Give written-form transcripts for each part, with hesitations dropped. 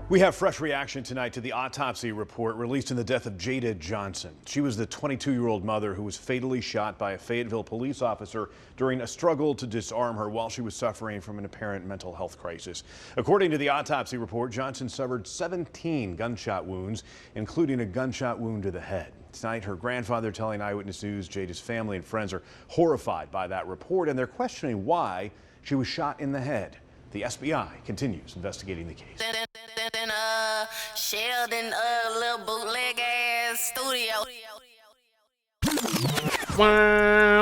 We have fresh reaction tonight to the autopsy report released in the death of Jada Johnson. She was the 22-year-old mother who was fatally shot by a Fayetteville police officer during a struggle to disarm her while she was suffering from an apparent mental health crisis. According to the autopsy report, Johnson suffered 17 gunshot wounds, including a gunshot wound to the head. Tonight, her grandfather telling Eyewitness News Jada's family and friends are horrified by that report, and they're questioning why she was shot in the head. The FBI continues investigating the case. Sheldon, little bootleg ass studio.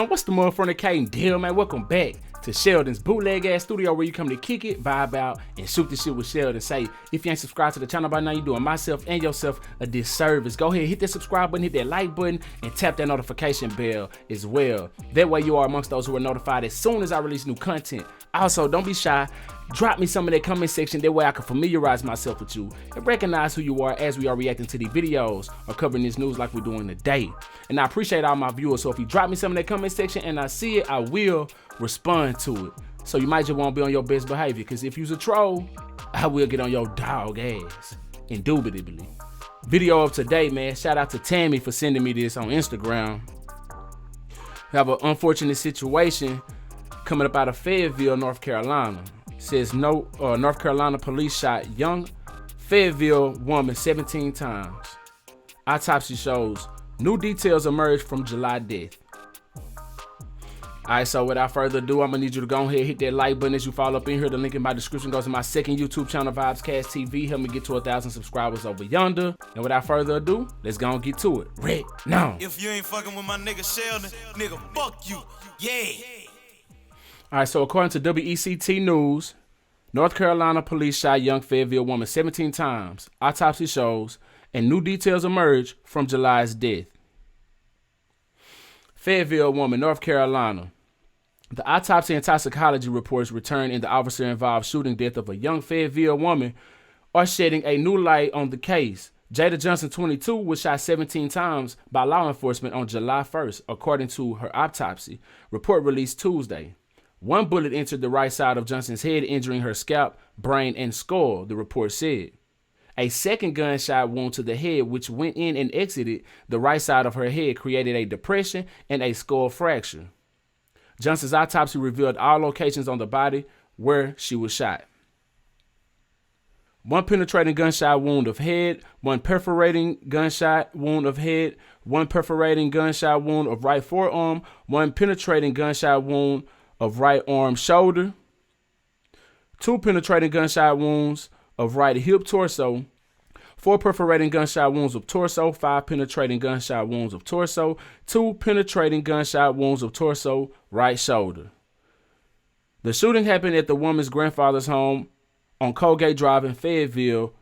What's the motherfucking deal, man? Welcome back to Sheldon's bootleg ass studio, where you come to kick it, vibe out, and shoot the shit with Sheldon. Say, if you ain't subscribed to the channel by now, you're doing myself and yourself a disservice. Go ahead, hit that subscribe button, hit that like button, and tap that notification bell as well. That way you are amongst those who are notified as soon as I release new content. Also, don't be shy. Drop me some of that comment section, that way I can familiarize myself with you and recognize who you are as we are reacting to these videos or covering this news like we're doing today. And I appreciate all my viewers, so if you drop me some of that comment section and I see it, I will respond to it. So you might just want to be on your best behavior, because if you's a troll, I will get on your dog ass, indubitably. Video of today, man. Shout out to Tammy for sending me this on Instagram. We have an unfortunate situation coming up out of Fayetteville, North Carolina. Says North Carolina police shot young Fayetteville woman 17 times. Autopsy shows new details emerged from July death. Alright, so without further ado, I'm gonna need you to go ahead and hit that like button as you follow up in here. The link in my description goes to my second YouTube channel, Vybez TV. Help me get to 1,000 subscribers over yonder. And without further ado, let's go and get to it right now. If you ain't fucking with my nigga Sheldon, nigga, fuck you. Yeah. All right, so according to WECT News, North Carolina police shot young Fayetteville woman 17 times. Autopsy shows, and new details emerge from July's death. Fayetteville woman, North Carolina. The autopsy and toxicology reports returned in the officer-involved shooting death of a young Fayetteville woman are shedding a new light on the case. Jada Johnson, 22, was shot 17 times by law enforcement on July 1st, according to her autopsy report released Tuesday. One bullet entered the right side of Johnson's head, injuring her scalp, brain, and skull, the report said. A second gunshot wound to the head, which went in and exited the right side of her head, created a depression and a skull fracture. Johnson's autopsy revealed all locations on the body where she was shot. One penetrating gunshot wound of head, one perforating gunshot wound of head, one perforating gunshot wound of right forearm, one penetrating gunshot wound of right arm shoulder, two penetrating gunshot wounds of right hip torso, four perforating gunshot wounds of torso, five penetrating gunshot wounds of torso, two penetrating gunshot wounds of torso, right shoulder. The shooting happened at the woman's grandfather's home on Colgate Drive in Fayetteville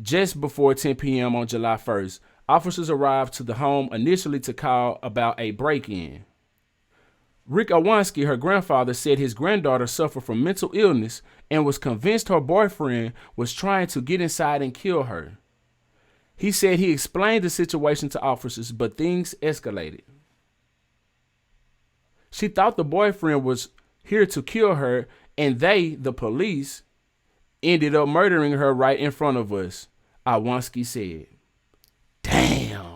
just before 10 p.m. on July 1st. Officers arrived to the home initially to call about a break-in. Rick Owanski, her grandfather, said his granddaughter suffered from mental illness and was convinced her boyfriend was trying to get inside and kill her. He said he explained the situation to officers, but things escalated. She thought the boyfriend was here to kill her, and they, the police, ended up murdering her right in front of us, Owanski said. Damn.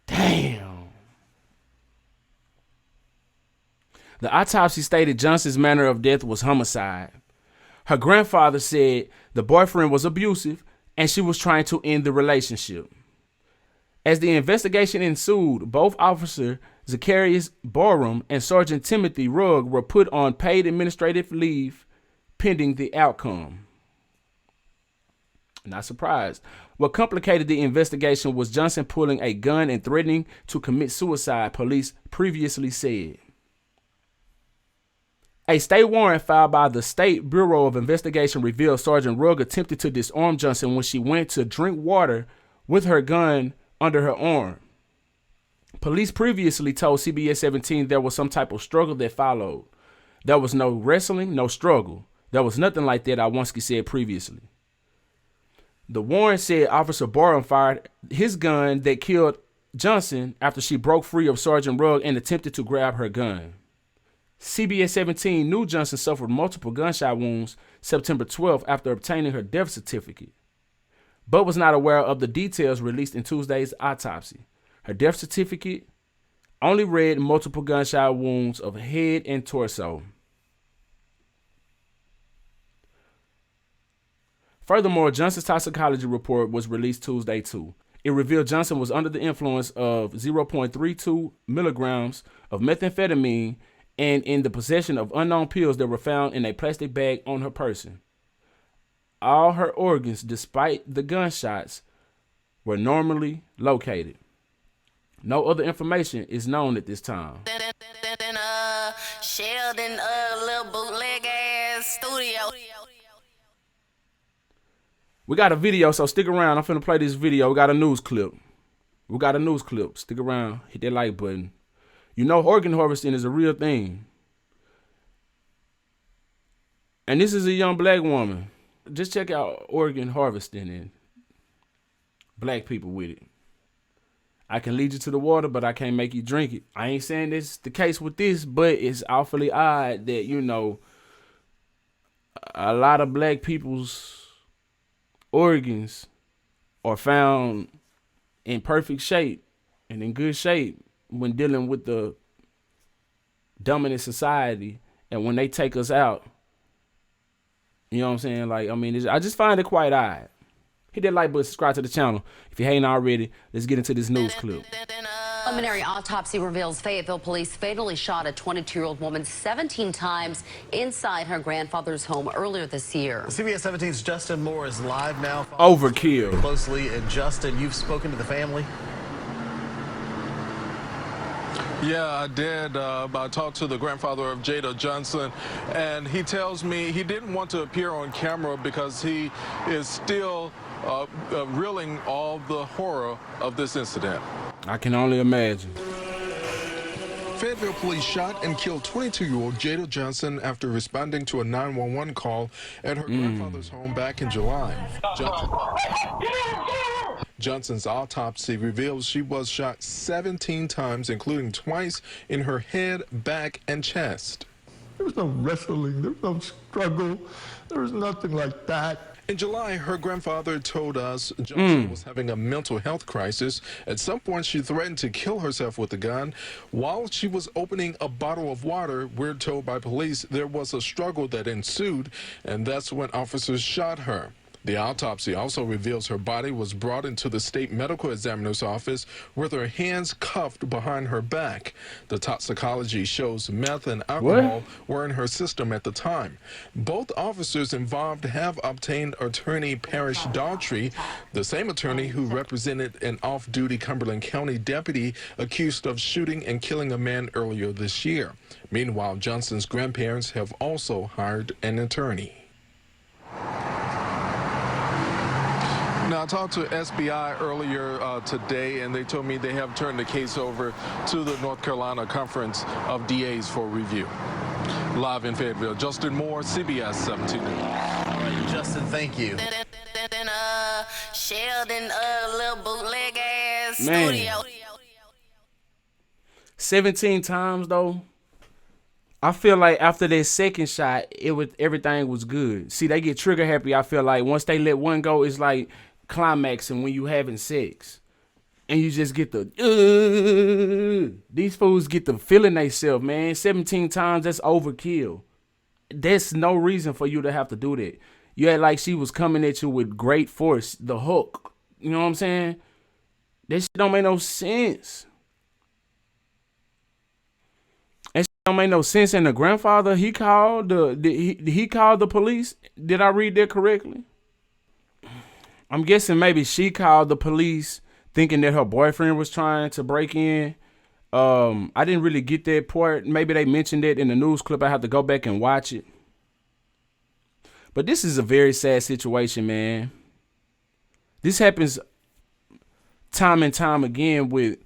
Damn. The autopsy stated Johnson's manner of death was homicide. Her grandfather said the boyfriend was abusive and she was trying to end the relationship. As the investigation ensued, both Officer Zacharias Borum and Sergeant Timothy Rugg were put on paid administrative leave pending the outcome. Not surprised. What complicated the investigation was Johnson pulling a gun and threatening to commit suicide, police previously said. A state warrant filed by the State Bureau of Investigation revealed Sergeant Rugg attempted to disarm Johnson when she went to drink water with her gun under her arm. Police previously told CBS 17 there was some type of struggle that followed. There was no wrestling, no struggle. There was nothing like that, Owanski said previously. The warrant said Officer Borum fired his gun that killed Johnson after she broke free of Sergeant Rugg and attempted to grab her gun. CBS 17 knew Johnson suffered multiple gunshot wounds September 12th after obtaining her death certificate, but was not aware of the details released in Tuesday's autopsy. Her death certificate only read multiple gunshot wounds of head and torso. Furthermore, Johnson's toxicology report was released Tuesday too. It revealed Johnson was under the influence of 0.32 milligrams of methamphetamine and in the possession of unknown pills that were found in a plastic bag on her person. All her organs, despite the gunshots, were normally located. No other information is known at this time. Sheldon, little bootleg ass studio. We got a video, so stick around. I'm finna play this video. We got a news clip. Stick around. Hit that like button. You know organ harvesting is a real thing. And this is a young black woman. Just check out organ harvesting and black people with it. I can lead you to the water, but I can't make you drink it. I ain't saying this is the case with this, but it's awfully odd that, you know, a lot of black people's organs are found in perfect shape and in good shape when dealing with the dominant society, and when they take us out, you know what I'm saying? Like, I mean, I just find it quite odd. Hit that like button, subscribe to the channel if you ain't already. Let's get into this news clip. Preliminary autopsy reveals Fayetteville police fatally shot a 22-year-old woman 17 times inside her grandfather's home earlier this year. CBS 17's Justin Moore is live now. Overkill. Closely, and Justin, you've spoken to the family. Yeah, I did. I talked to the grandfather of Jada Johnson, and he tells me he didn't want to appear on camera because he is still reeling all the horror of this incident. I can only imagine. Fayetteville police shot and killed 22-year-old Jada Johnson after responding to a 911 call at her grandfather's home back in July. Johnson's autopsy reveals she was shot 17 times, including twice in her head, back, and chest. There was no wrestling, there was no struggle, there was nothing like that. In July, her grandfather told us Johnson was having a mental health crisis. At some point, she threatened to kill herself with a gun. While she was opening a bottle of water, we're told by police there was a struggle that ensued, and that's when officers shot her. The autopsy also reveals her body was brought into the state medical examiner's office with her hands cuffed behind her back. The toxicology shows meth and alcohol were in her system at the time. Both officers involved have obtained attorney Parrish Daughtry, the same attorney who represented an off-duty Cumberland County deputy accused of shooting and killing a man earlier this year. Meanwhile, Johnson's grandparents have also hired an attorney. Now, I talked to SBI earlier today, and they told me they have turned the case over to the North Carolina Conference of DAs for review. Live in Fayetteville, Justin Moore, CBS 17 News. All right, Justin, thank you. Sheldon, little bootleg ass Man. studio. 17 times though. I feel like after that second shot, everything was good. See, they get trigger happy. I feel like once they let one go, it's like climaxing when you having sex, and you just get the these fools get the feeling they self, man. 17 times, that's overkill. There's no reason for you to have to do that. You had like she was coming at you with great force, the hook. You know what I'm saying? That shit don't make no sense. Don't make no sense. And the grandfather, he called he called the police. Did I read that correctly? I'm guessing maybe she called the police thinking that her boyfriend was trying to break in. I didn't really get that part. Maybe they mentioned it in the news clip. I have to go back and watch it. But this is a very sad situation, man. This happens time and time again with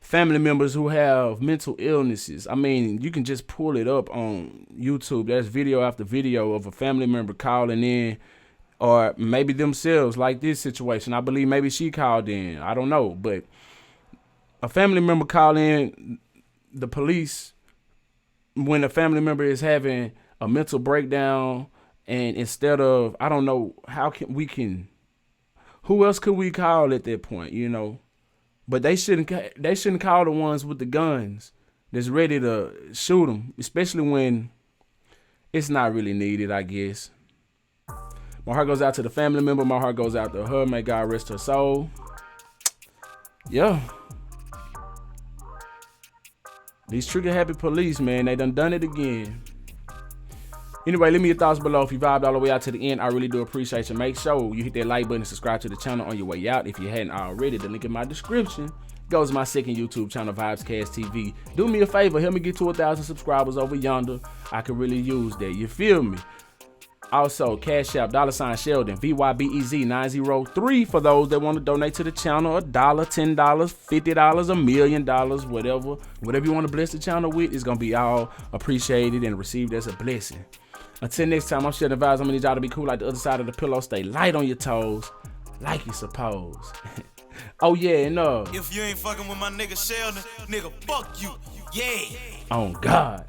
family members who have mental illnesses. I mean, you can just pull it up on YouTube. There's video after video of a family member calling in, or maybe themselves, like this situation. I believe maybe she called in. I don't know. But a family member called in the police when a family member is having a mental breakdown, and instead of, I don't know, who else could we call at that point, you know? But they shouldn't call the ones with the guns that's ready to shoot them, especially when it's not really needed, I guess. My heart goes out to the family member. My heart goes out to her. May God rest her soul. Yeah. These trigger-happy police, man, they done it again. Anyway, leave me your thoughts below. If you vibed all the way out to the end, I really do appreciate you. Make sure you hit that like button and subscribe to the channel on your way out. If you hadn't already, the link in my description goes to my second YouTube channel, Vybez TV. Do me a favor, help me get to 1,000 subscribers over yonder. I could really use that. You feel me? Also, Cashapp, $Sheldon, Vybez 903 for those that want to donate to the channel. $1, $10, $50, $1 million, whatever you want to bless the channel with is gonna be all appreciated and received as a blessing. Until next time, I'm SheldonVybez. I'm gonna need y'all to be cool like the other side of the pillow. Stay light on your toes, like you suppose. Oh yeah, and If you ain't fucking with my nigga Sheldon, nigga, fuck you. Yeah. on God.